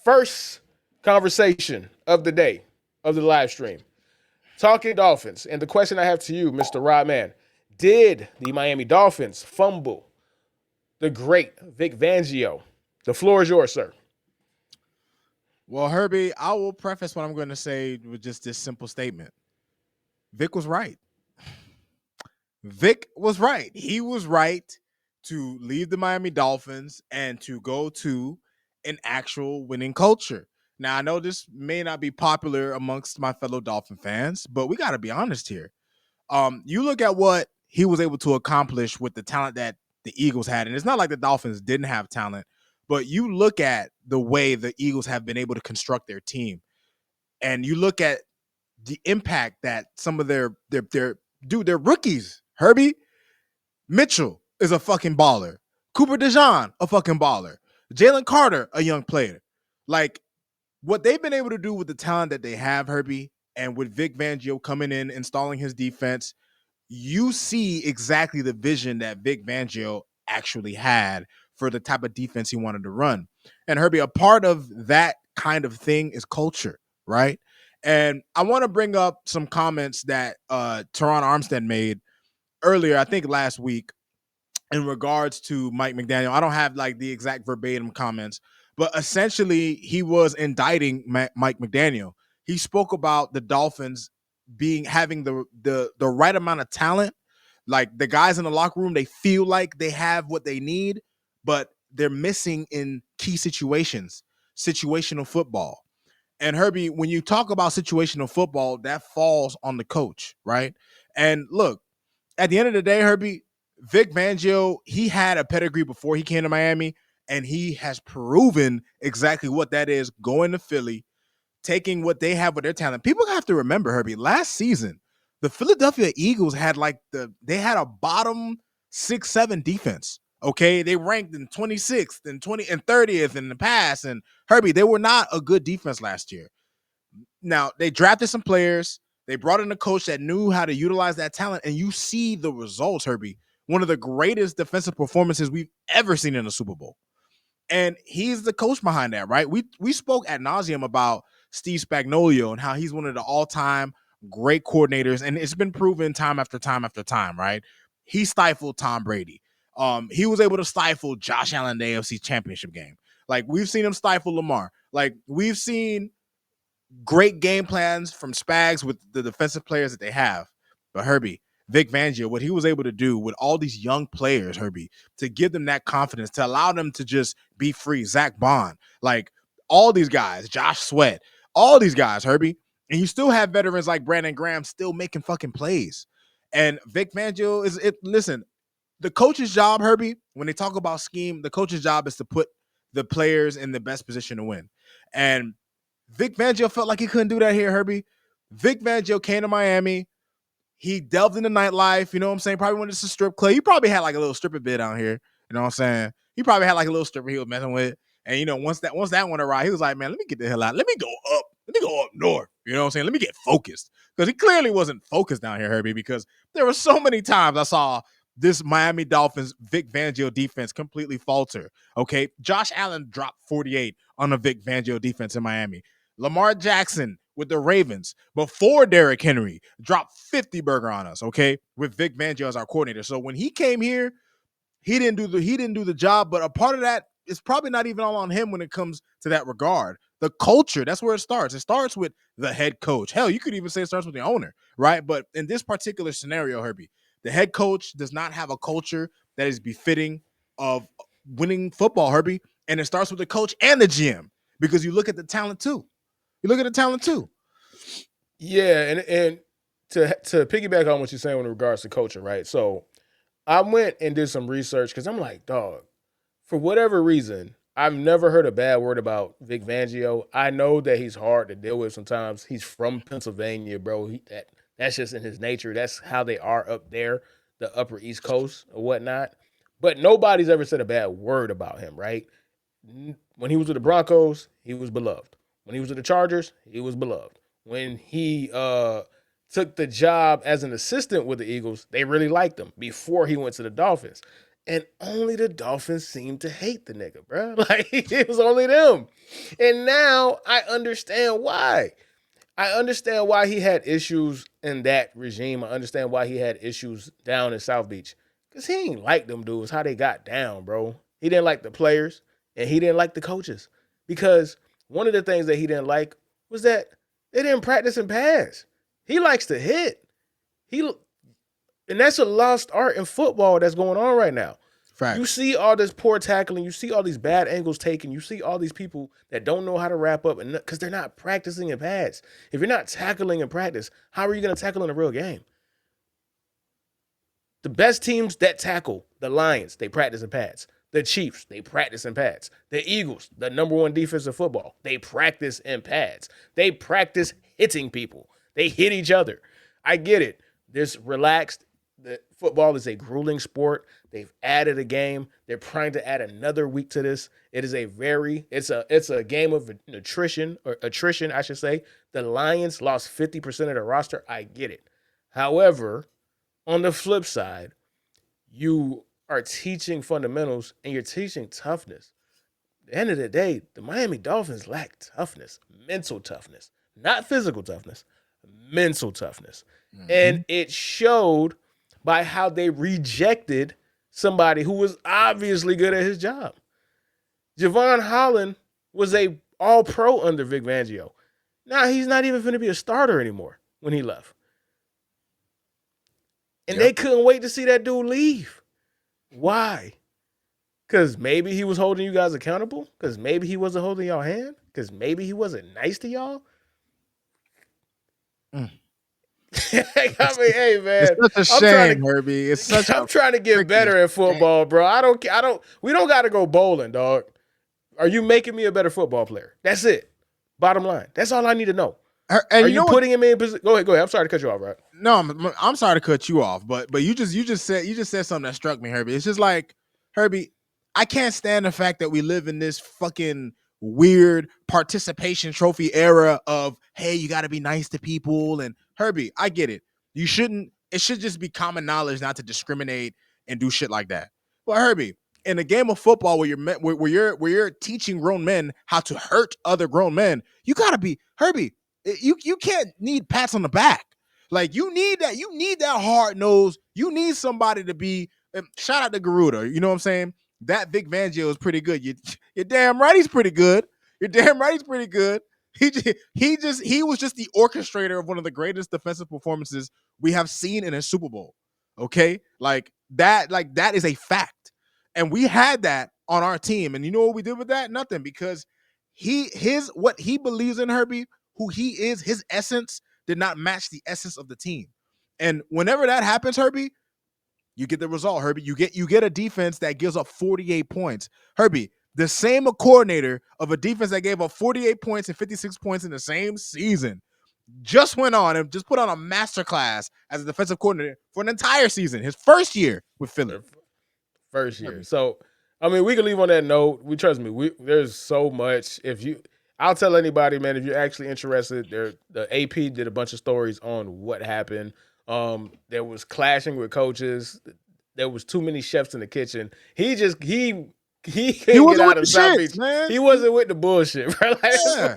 First conversation of the day of the live stream. Talking Dolphins. And the question I have to you, Mr. Rodman, did the Miami Dolphins fumble the great Vic Fangio? The floor is yours, sir. Well, Herbie, I will preface what I'm going to say with just this simple statement. Vic was right. Vic was right. He was right to leave the Miami Dolphins and to go to an actual winning culture. Now, I know this may not be popular amongst my fellow Dolphin fans, but we got to be honest here. You look at what he was able to accomplish with the talent that the Eagles had, and it's not like the Dolphins didn't have talent, but you look at the way the Eagles have been able to construct their team, and you look at the impact that some of their rookies, Herbie Mitchell is a fucking baller, Cooper DeJean a fucking baller, Jalen Carter a young player, like what they've been able to do with the talent that they have, Herbie, and with Vic Fangio coming in, installing his defense, you see exactly the vision that Vic Fangio actually had for the type of defense he wanted to run. And Herbie, a part of that kind of thing is culture, right? And I want to bring up some comments that Teron Armstead made earlier, I think last week, in regards to Mike McDaniel. I don't have like the exact verbatim comments, but essentially he was indicting Mike McDaniel. He spoke about the Dolphins having the right amount of talent. Like the guys in the locker room, they feel like they have what they need, but they're missing in key situations, situational football. And Herbie, when you talk about situational football, that falls on the coach, right? And look, at the end of the day, Herbie, Vic Fangio, he had a pedigree before he came to Miami, and he has proven exactly what that is going to Philly, taking what they have with their talent. People have to remember, Herbie, last season, the Philadelphia Eagles had they had a bottom 6-7 defense. Okay, they ranked in 26th and 20 and 30th in the past. And Herbie, they were not a good defense last year. Now they drafted some players. They brought in a coach that knew how to utilize that talent, and you see the results, Herbie. One of the greatest defensive performances we've ever seen in a Super Bowl. And he's the coach behind that, right? We spoke ad nauseum about Steve Spagnuolo and how he's one of the all-time great coordinators, and it's been proven time after time after time, right? He stifled Tom Brady. He was able to stifle Josh Allen in the AFC Championship game. Like we've seen him stifle Lamar. Like we've seen great game plans from Spags with the defensive players that they have. But Herbie, Vic Fangio, what he was able to do with all these young players, Herbie, to give them that confidence, to allow them to just be free. Zach Bond, like all these guys, Josh Sweat, all these guys, Herbie. And you still have veterans like Brandon Graham still making fucking plays. And Vic Fangio is it. Listen, the coach's job, Herbie, when they talk about scheme, the coach's job is to put the players in the best position to win. And Vic Fangio felt like he couldn't do that here, Herbie. Vic Fangio came to Miami. He delved into nightlife. You know what I'm saying? Probably went to some strip club. He probably had like a little stripper bit out here. You know what I'm saying? He probably had like a little stripper he was messing with. And you know, once that one arrived, he was like, man, let me get the hell out. Let me go up. Let me go up north. You know what I'm saying? Let me get focused. Because he clearly wasn't focused down here, Herbie, because there were so many times I saw this Miami Dolphins Vic Fangio defense completely falter. Okay. Josh Allen dropped 48 on the Vic Fangio defense in Miami. Lamar Jackson with the Ravens before Derrick Henry dropped 50 burger on us, okay, with Vic Fangio as our coordinator. So when he came here, he didn't do the job, but a part of that is probably not even all on him when it comes to that regard. The culture, that's where it starts. It starts with the head coach. Hell, you could even say it starts with the owner, right? But in this particular scenario, Herbie, the head coach does not have a culture that is befitting of winning football, Herbie. And it starts with the coach and the GM because you look at the talent too. You look at the talent too. Yeah, and to piggyback on what you're saying in regards to coaching, right? So I went and did some research because I'm like, dog, for whatever reason, I've never heard a bad word about Vic Fangio. I know that he's hard to deal with sometimes. He's from Pennsylvania, bro. That's just in his nature. That's how they are up there, the upper East Coast or whatnot. But nobody's ever said a bad word about him, right? When he was with the Broncos, he was beloved. When he was with the Chargers, he was beloved. When he took the job as an assistant with the Eagles, they really liked him before he went to the Dolphins. And only the Dolphins seemed to hate the nigga, bro. Like, it was only them. And now I understand why. I understand why he had issues in that regime. I understand why he had issues down in South Beach. Because he ain't like them dudes, how they got down, bro. He didn't like the players and he didn't like the coaches. Because one of the things that he didn't like was that they didn't practice and pass. He likes to hit. He and that's a lost art in football that's going on right now. Facts. You see all this poor tackling, you see all these bad angles taken, you see all these people that don't know how to wrap up, and because they're not practicing in pads. If you're not tackling in practice, how are you going to tackle in a real game? The best teams that tackle, the Lions, they practice in pads. The Chiefs, they practice in pads. The Eagles, the number one defense in football, they practice in pads. They practice hitting people. They hit each other. I get it. This relaxed. The football is a grueling sport. They've added a game. They're trying to add another week to this. It is it's a game of attrition, I should say. The Lions lost 50% of their roster. I get it. However, on the flip side, you are teaching fundamentals and you're teaching toughness. At the end of the day, the Miami Dolphins lack toughness, mental toughness, not physical toughness, mental toughness. Mm-hmm. And it showed by how they rejected somebody who was obviously good at his job. Javon Holland was a all-pro under Vic Fangio. Now he's not even going to be a starter anymore when he left. And they couldn't wait to see that dude leave. Why? Because maybe he was holding you guys accountable? Because maybe he wasn't holding y'all hand? Because maybe he wasn't nice to y'all? I mean, hey man, it's such a shame, Herbie. I'm trying to get better at football, bro. We don't got to go bowling, dog. Are you making me a better football player? That's it. Bottom line. That's all I need to know. And are you putting him in position? Go ahead. I'm sorry to cut you off, right? No, I'm sorry to cut you off, but you just said something that struck me, Herbie. It's just like, Herbie, I can't stand the fact that we live in this fucking weird participation trophy era of, hey, you got to be nice to people. And Herbie, I get it. You shouldn't. It should just be common knowledge not to discriminate and do shit like that. But Herbie, in a game of football where you're teaching grown men how to hurt other grown men, you got to be, Herbie. You can't need pats on the back. Like you need that hard nose. You need somebody to be. Shout out to Garuda. You know what I'm saying? That Vic Fangio is pretty good. You're damn right he's pretty good. You're damn right he's pretty good. He was just the orchestrator of one of the greatest defensive performances we have seen in a Super Bowl. Okay, like that is a fact, and we had that on our team. And you know what we did with that? Nothing, because what he believes in, Herbie, who he is, his essence did not match the essence of the team. And whenever that happens, Herbie, you get the result, Herbie. You get a defense that gives up 48 points. Herbie, the same coordinator of a defense that gave up 48 points and 56 points in the same season just went on and just put on a masterclass as a defensive coordinator for an entire season, his first year with Philly. First year. So, I mean, we can leave on that note. Trust me, there's so much. I'll tell anybody, man, if you're actually interested, the AP did a bunch of stories on what happened. There was clashing with coaches. There was too many chefs in the kitchen. He couldn't get out of South Beach. Man. He wasn't with the bullshit, bro. Like, yeah.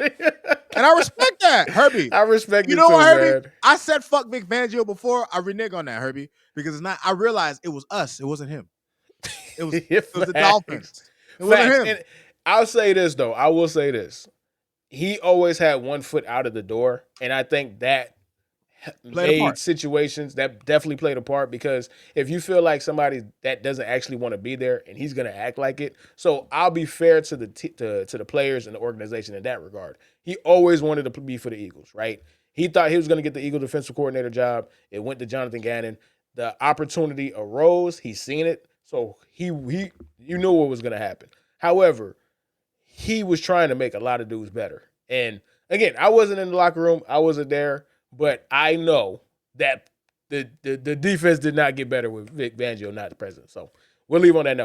And I respect that, Herbie. I respect you it know too, what, Herbie? man. I said fuck Vic Fangio before. I renege on that, Herbie, because it's not. I realized it was us. It wasn't him. It was the Dolphins. It wasn't him. And I'll say this though. I will say this. He always had one foot out of the door, and I think that made situations that definitely played a part, because if you feel like somebody that doesn't actually want to be there and he's going to act like it. So I'll be fair to the players and the organization in that regard. He always wanted to be for the Eagles, right? He thought he was going to get the Eagle defensive coordinator job. It went to Jonathan Gannon. The opportunity arose. He's seen it. So you knew what was going to happen. However, he was trying to make a lot of dudes better. And again, I wasn't in the locker room. I wasn't there. But I know that the defense did not get better with Vic Fangio not the president. So we'll leave on that note.